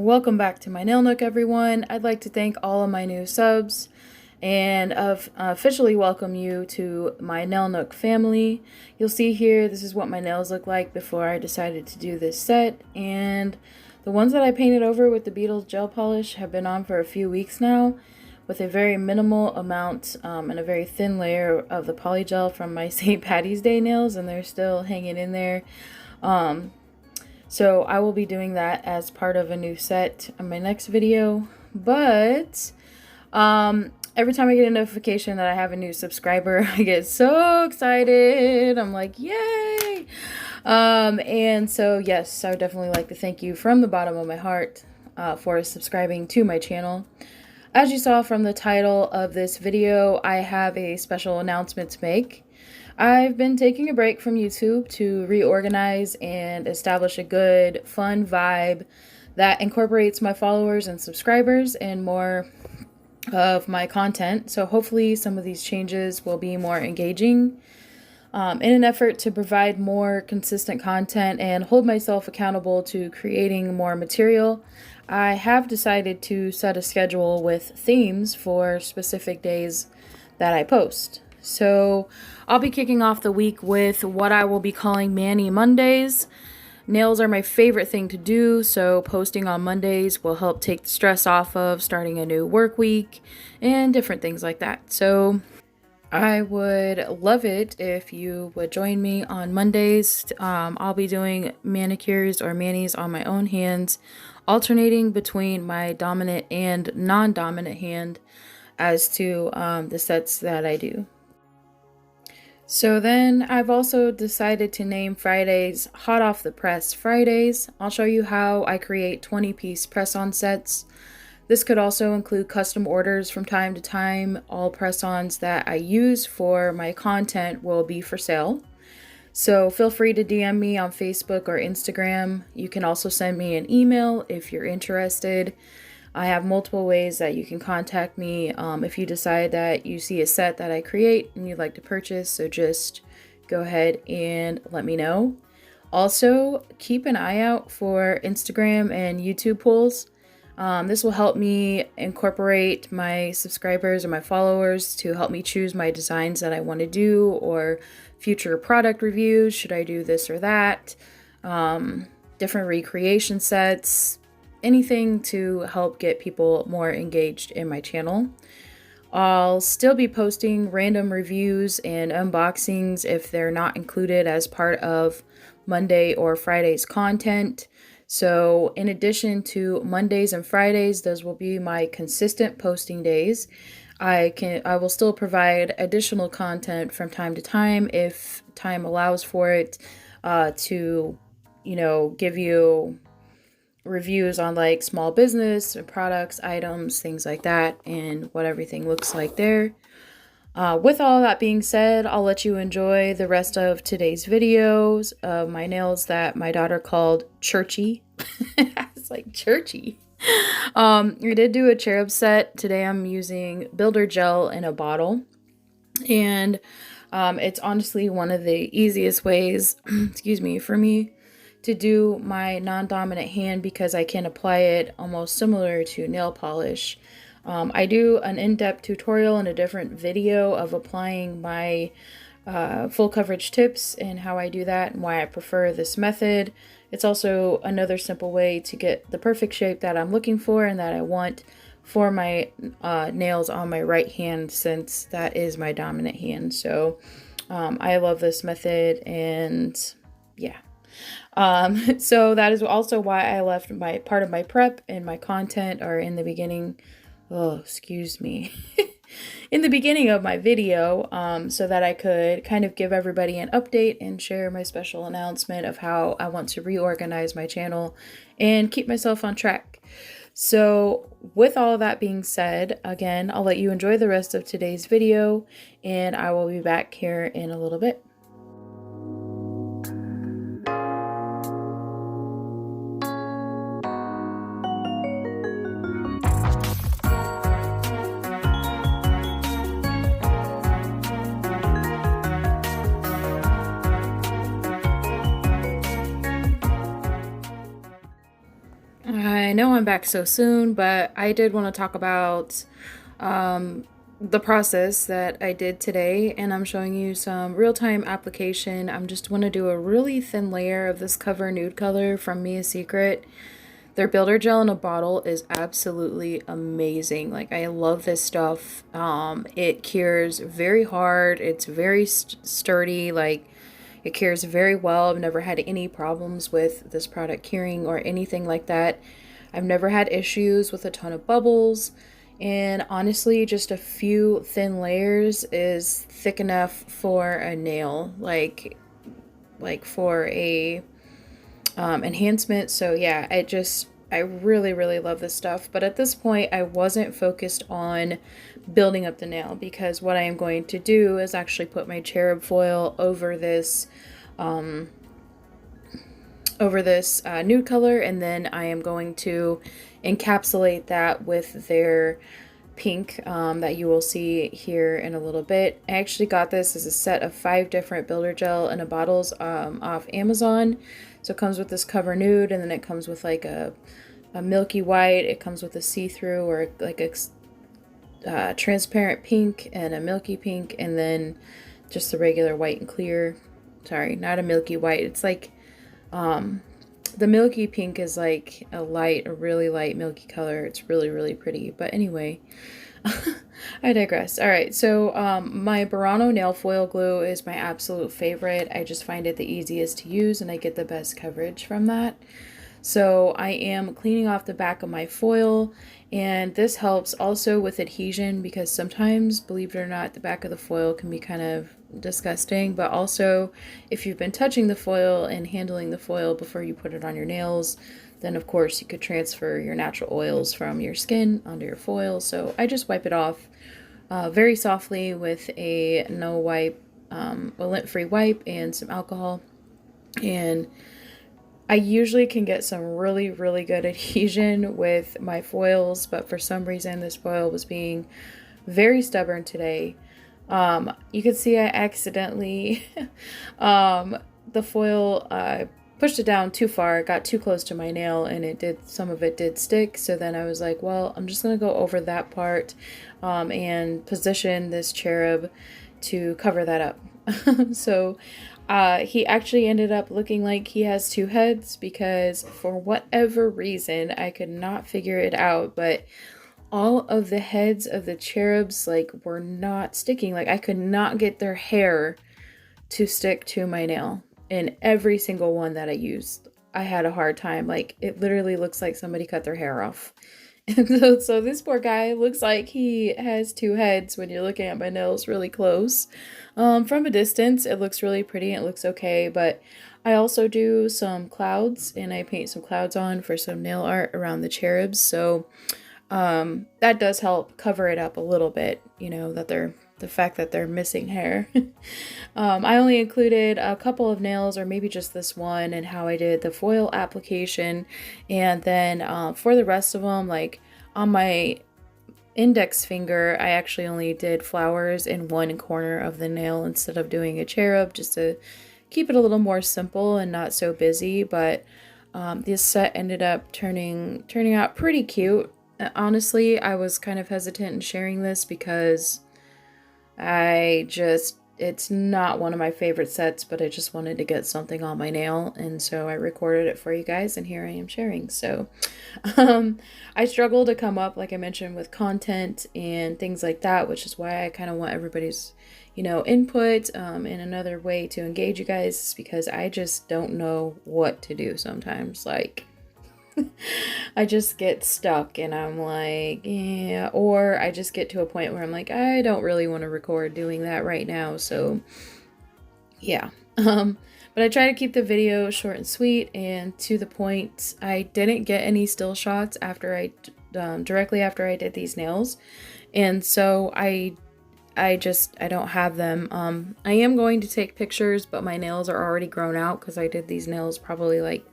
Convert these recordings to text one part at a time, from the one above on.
Welcome back to my Nail Nook, everyone. I'd like to thank all of my new subs and officially welcome you to my Nail Nook family. You'll see here, this is what my nails look like before I decided to do this set, and the ones that I painted over with the Beetles gel polish have been on for a few weeks now with a very minimal amount and a very thin layer of the poly gel from my St. Patty's Day nails, and they're still hanging in there. So I will be doing that as part of a new set in my next video. But every time I get a notification that I have a new subscriber, I get so excited. I'm like, yay! And so yes, I would definitely like to thank you from the bottom of my heart for subscribing to my channel. As you saw from the title of this video, I have a special announcement to make. I've been taking a break from YouTube to reorganize and establish a good, fun vibe that incorporates my followers and subscribers and more of my content. So hopefully some of these changes will be more engaging in an effort to provide more consistent content and hold myself accountable to creating more material. I have decided to set a schedule with themes for specific days that I post. So I'll be kicking off the week with what I will be calling Mani Mondays. Nails are my favorite thing to do, so posting on Mondays will help take the stress off of starting a new work week and different things like that. So I would love it if you would join me on Mondays. I'll be doing manicures or manis on my own hands, alternating between my dominant and non-dominant hand as to the sets that I do. So then I've also decided to name Fridays Hot Off the Press Fridays. I'll show you how I create 20-piece press-on sets. This could also include custom orders from time to time. All press-ons that I use for my content will be for sale. So feel free to DM me on Facebook or Instagram. You can also send me an email if you're interested. I have multiple ways that you can contact me if you decide that you see a set that I create and you'd like to purchase, so just go ahead and let me know. Also, keep an eye out for Instagram and YouTube polls. This will help me incorporate my subscribers or my followers to help me choose my designs that I want to do, or future product reviews, should I do this or that, different recreation sets, anything to help get people more engaged in my channel. I'll still be posting random reviews and unboxings if they're not included as part of Monday or Friday's content. So in addition to Mondays and Fridays, those will be my consistent posting days. I will still provide additional content from time to time if time allows for it, to, give you reviews on like small business or products, items, things like that, and what everything looks like there. With all that being said, I'll let you enjoy the rest of today's videos of my nails that my daughter called churchy. It's like churchy. We did do a cherub set. Today I'm using builder gel in a bottle, and it's honestly one of the easiest ways excuse me, for me to do my non-dominant hand, because I can apply it almost similar to nail polish. I do an in-depth tutorial in a different video of applying my full coverage tips and how I do that and why I prefer this method. It's also another simple way to get the perfect shape that I'm looking for and that I want for my nails on my right hand, since that is my dominant hand. So I love this method, and yeah. So that is also why I left my part of my prep and my content are in the beginning. Oh, excuse me. In the beginning of my video, so that I could kind of give everybody an update and share my special announcement of how I want to reorganize my channel and keep myself on track. So with all of that being said, again, I'll let you enjoy the rest of today's video, and I will be back here in a little bit. I know I'm back so soon, but I did want to talk about the process that I did today, and I'm showing you some real-time application. I'm just want to do a really thin layer of this Cover Nude color from Mia Secret. Their builder gel in a bottle is absolutely amazing. Like, I love this stuff. It cures very hard. It's very sturdy. Like, it cures very well. I've never had any problems with this product curing or anything like that. I've never had issues with a ton of bubbles. And honestly, just a few thin layers is thick enough for a nail. Like for a enhancement. So yeah, I really love this stuff. But at this point, I wasn't focused on building up the nail, because what I am going to do is actually put my cherub foil over this nude color, and then I am going to encapsulate that with their pink that you will see here in a little bit. I actually got this as a set of 5 different builder gel in a bottles off Amazon. So it comes with this Cover Nude, and then it comes with like a milky white, it comes with a see-through or like a transparent pink and a milky pink, and then just the regular white and clear. Sorry, not a milky white. It's like the milky pink is like a really light milky color. It's really pretty. But anyway, I digress. All right, so my Burano nail foil glue is my absolute favorite. I just find it the easiest to use, and I get the best coverage from that. So I am cleaning off the back of my foil, and this helps also with adhesion, because sometimes, believe it or not, the back of the foil can be kind of disgusting. But also, if you've been touching the foil and handling the foil before you put it on your nails, then of course you could transfer your natural oils from your skin onto your foil. So I just wipe it off very softly with a a lint-free wipe and some alcohol. And I usually can get some really good adhesion with my foils, but for some reason this foil was being very stubborn today. You can see I accidentally, the foil, pushed it down too far, it got too close to my nail, and some of it did stick. So then I was like, well, I'm just going to go over that part, and position this cherub to cover that up. So he actually ended up looking like he has 2 heads, because for whatever reason, I could not figure it out, but all of the heads of the cherubs like were not sticking. Like, I could not get their hair to stick to my nail. And every single one that I used, I had a hard time. Like, it literally looks like somebody cut their hair off. And so this poor guy looks like he has 2 heads when you're looking at my nails really close. From a distance, it looks really pretty. It looks okay, but I also do some clouds, and I paint some clouds on for some nail art around the cherubs. So that does help cover it up a little bit, you know, that the fact that they're missing hair. I only included a couple of nails, or maybe just this one, and how I did the foil application. And then for the rest of them, like on my index finger, I actually only did flowers in one corner of the nail instead of doing a cherub, just to keep it a little more simple and not so busy. But this set ended up turning out pretty cute. Honestly, I was kind of hesitant in sharing this because it's not one of my favorite sets, but I just wanted to get something on my nail, and so I recorded it for you guys, and here I am sharing. So I struggle to come up, like I mentioned, with content and things like that, which is why I kind of want everybody's, you know, input. And another way to engage you guys is because I just don't know what to do sometimes. Like, I just get stuck, and I'm like, yeah, or I just get to a point where I'm like, I don't really want to record doing that right now. So yeah. But I try to keep the video short and sweet and to the point. I didn't get any still shots after directly after I did these nails, and so I don't have them. I am going to take pictures, but my nails are already grown out because I did these nails probably like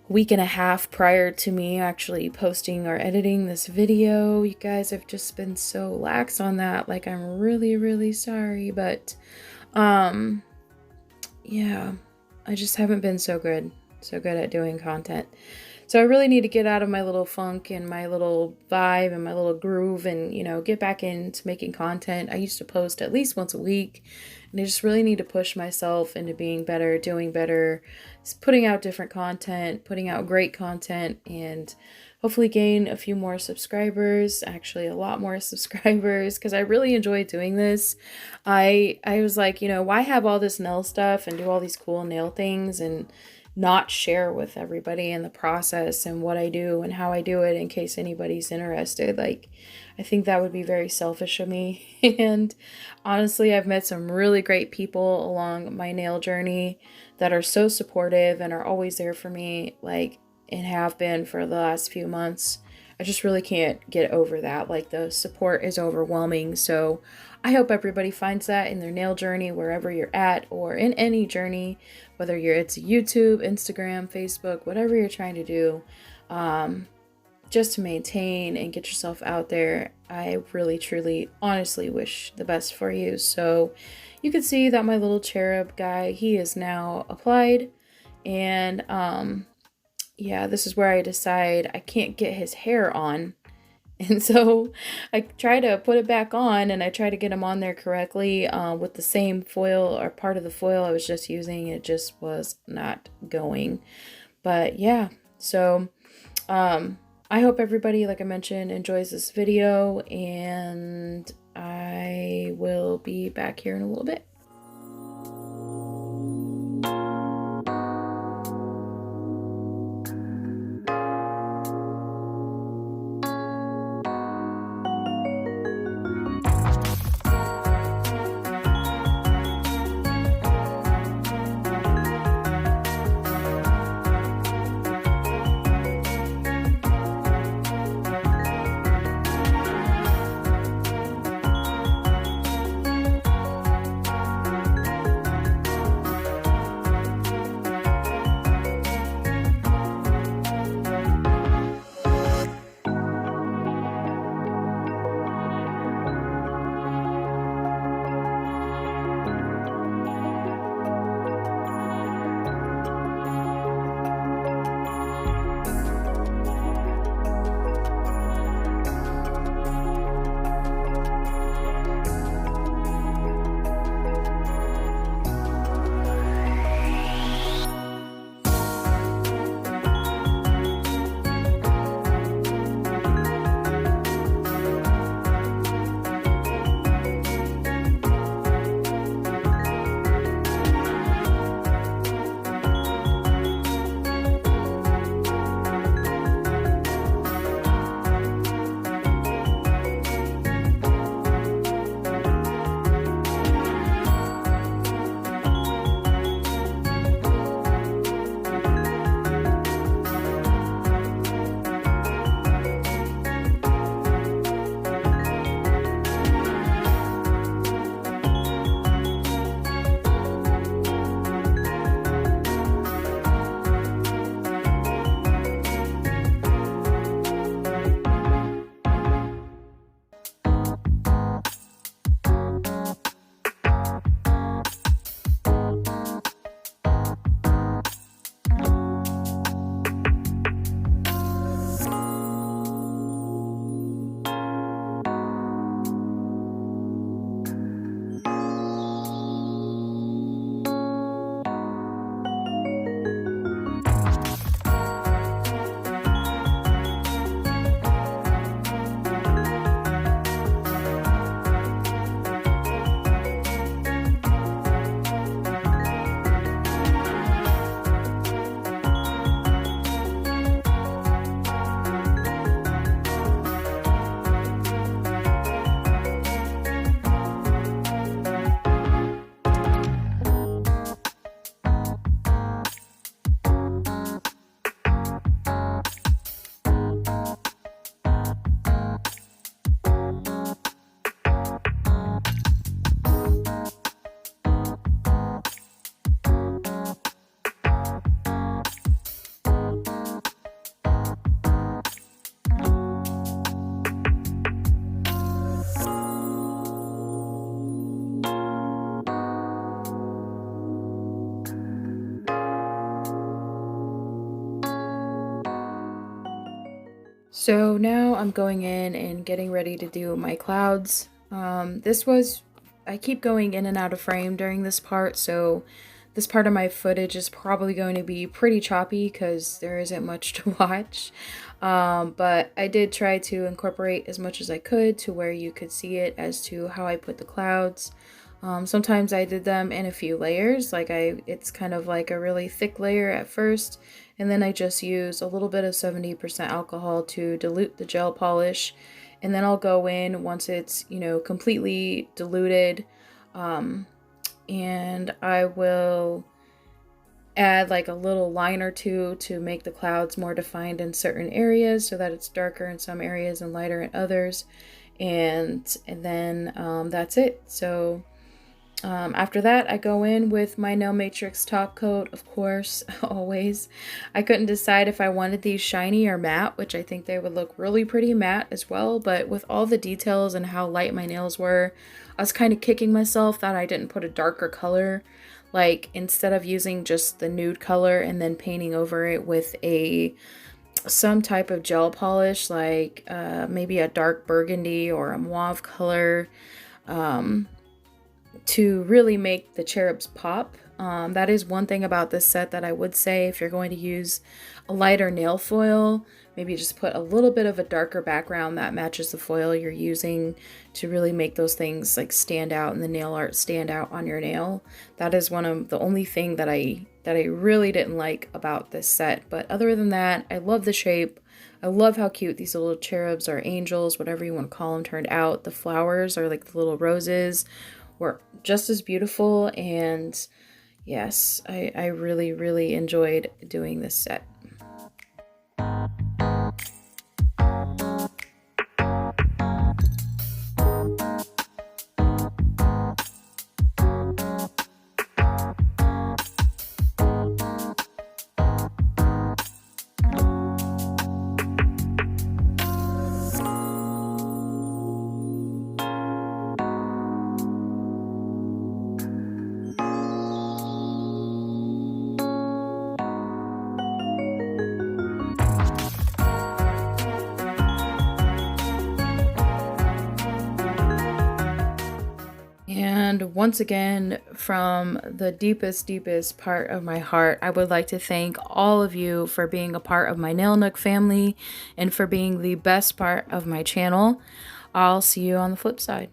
week and a half prior to me actually posting or editing this video. You guys have just been so lax on that. Like, I'm really sorry, but yeah, I just haven't been so good at doing content. So I really need to get out of my little funk and my little vibe and my little groove and, get back into making content. I used to post at least once a week, and I just really need to push myself into being better, doing better, putting out different content, putting out great content, and hopefully gain a few more subscribers, actually a lot more subscribers, because I really enjoy doing this. I was like, why have all this nail stuff and do all these cool nail things and not share with everybody in the process and what I do and how I do it in case anybody's interested. Like, I think that would be very selfish of me. And honestly, I've met some really great people along my nail journey that are so supportive and are always there for me, like, and have been for the last few months. I just really can't get over that. Like, the support is overwhelming. So I hope everybody finds that in their nail journey, wherever you're at, or in any journey, whether it's YouTube, Instagram, Facebook, whatever you're trying to do, just to maintain and get yourself out there. I really, truly, honestly wish the best for you. So you can see that my little cherub guy, he is now applied, and yeah, this is where I decide I can't get his hair on. And so I try to put it back on, and I try to get him on there correctly with the same foil or part of the foil I was just using. It just was not going. But yeah, so I hope everybody, like I mentioned, enjoys this video, and I will be back here in a little bit. So now I'm going in and getting ready to do my clouds. I keep going in and out of frame during this part, so this part of my footage is probably going to be pretty choppy because there isn't much to watch. But I did try to incorporate as much as I could to where you could see it as to how I put the clouds. Sometimes I did them in a few layers, it's kind of like a really thick layer at first, and then I just use a little bit of 70% alcohol to dilute the gel polish, and then I'll go in once it's, completely diluted, and I will add like a little line or two to make the clouds more defined in certain areas so that it's darker in some areas and lighter in others, and then that's it. So after that, I go in with my Nail Matrix top coat, of course, always. I couldn't decide if I wanted these shiny or matte, which I think they would look really pretty matte as well, but with all the details and how light my nails were, I was kind of kicking myself that I didn't put a darker color. Like, instead of using just the nude color and then painting over it with some type of gel polish, like maybe a dark burgundy or a mauve color, to really make the cherubs pop. That is one thing about this set that I would say, if you're going to use a lighter nail foil, maybe just put a little bit of a darker background that matches the foil you're using to really make those things like stand out and the nail art stand out on your nail. That is one of the only thing that I really didn't like about this set. But other than that, I love the shape. I love how cute these little cherubs or angels, whatever you want to call them, turned out. The flowers are like the little roses, were just as beautiful, and yes, I really, really enjoyed doing this set. And once again, from the deepest, deepest part of my heart, I would like to thank all of you for being a part of my Nail Nook family and for being the best part of my channel. I'll see you on the flip side.